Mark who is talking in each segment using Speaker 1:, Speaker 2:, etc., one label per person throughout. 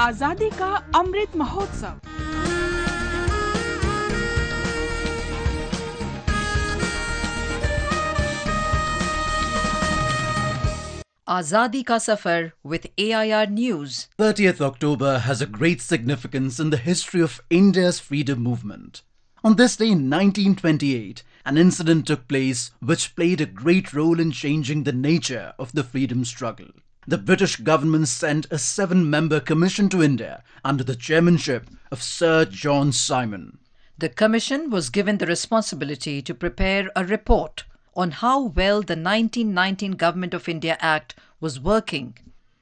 Speaker 1: आजादी का Amrit Mahotsav.
Speaker 2: Azadi Ka Safar with AIR News.
Speaker 3: 30th October has a great significance in the history of India's freedom movement. On this day in 1928, an incident took place which played a great role in changing the nature of the freedom struggle. The British government sent a 7-member commission to India under the chairmanship of Sir John Simon.
Speaker 2: The commission was given the responsibility to prepare a report on how well the 1919 Government of India Act was working.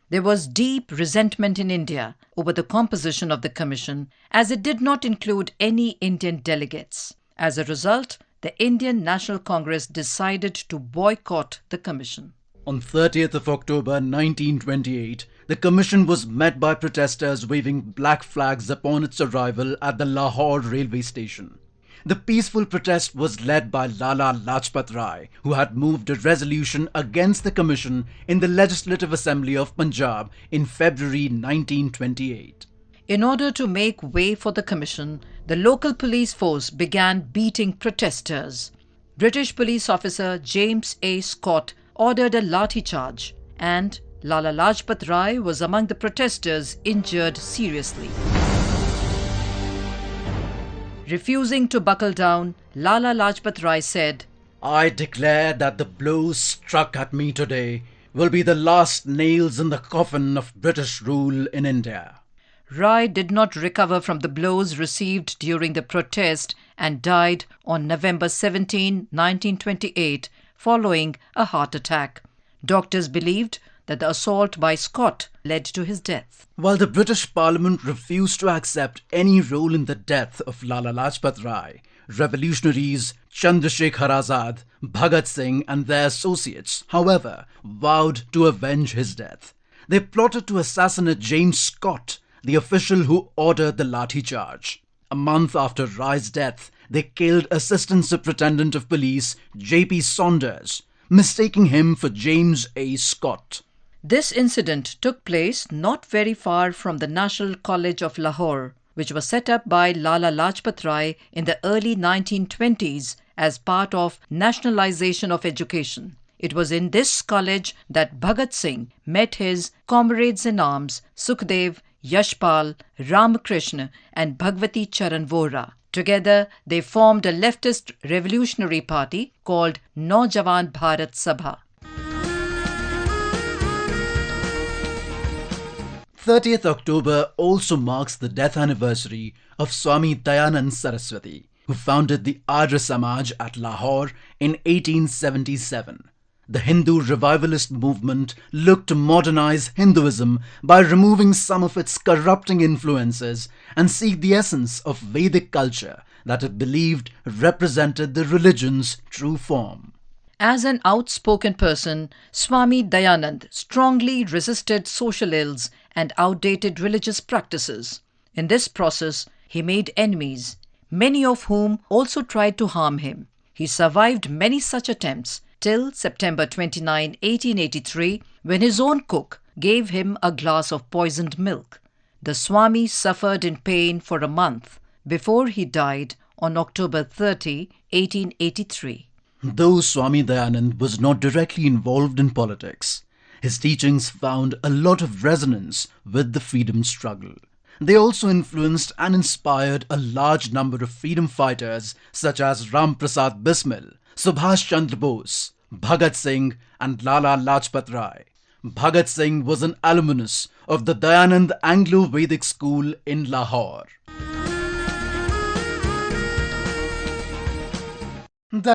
Speaker 2: There was deep resentment in India over the composition of the commission, as it did not include any Indian delegates. As a result, the Indian National Congress decided to boycott the commission.
Speaker 3: On 30th of October 1928, the commission was met by protesters waving black flags upon its arrival at the Lahore Railway station. The peaceful protest was led by LalaLajpatRai, who had moved a resolution against the commission in the Legislative Assembly of Punjab in February 1928.
Speaker 2: In order to make way for the commission, the local police force began beating protesters. British police officer James A. Scott ordered a lathi-charge, and LalaLajpatRai was among the protesters injured seriously. Refusing to buckle down, LalaLajpatRai said,
Speaker 3: "I declare that the blows struck at me today will be the last nails in the coffin of British rule in India."
Speaker 2: Rai did not recover from the blows received during the protest and died on November 17, 1928, following a heart attack. Doctors believed that the assault by Scott led to his death.
Speaker 3: While the British Parliament refused to accept any role in the death of LalaLajpatRai, revolutionaries Chandrasekhar Azad, Bhagat Singh and their associates, however, vowed to avenge his death. They plotted to assassinate James Scott, the official who ordered the lathi charge. A month after Rai's death, they killed Assistant Superintendent of Police J.P. Saunders, mistaking him for James A. Scott.
Speaker 2: This incident took place not very far from the National College of Lahore, which was set up by LalaLajpatRai in the early 1920s as part of nationalization of education. It was in this college that Bhagat Singh met his comrades-in-arms Sukhdev, Yashpal, Ramakrishna and Bhagwati Charan Vora. Together, they formed a leftist revolutionary party called Naujawan Bharat Sabha.
Speaker 3: 30th October also marks the death anniversary of Swami Dayanand Saraswati, who founded the Arya Samaj at Lahore in 1877. The Hindu revivalist movement looked to modernize Hinduism by removing some of its corrupting influences and seek the essence of Vedic culture that it believed represented the religion's true form.
Speaker 2: As an outspoken person, Swami Dayanand strongly resisted social ills and outdated religious practices. In this process, he made enemies, many of whom also tried to harm him. He survived many such attempts till September 29, 1883, when his own cook gave him a glass of poisoned milk. The Swami suffered in pain for a month before he died on October 30, 1883.
Speaker 3: Though Swami Dayanand was not directly involved in politics, his teachings found a lot of resonance with the freedom struggle. They also influenced and inspired a large number of freedom fighters such as Ram Prasad Bismil, Subhash Chandra Bose, Bhagat Singh and LalaLajpatRai. Bhagat Singh was an alumnus of the Dayanand Anglo-Vedic School in Lahore.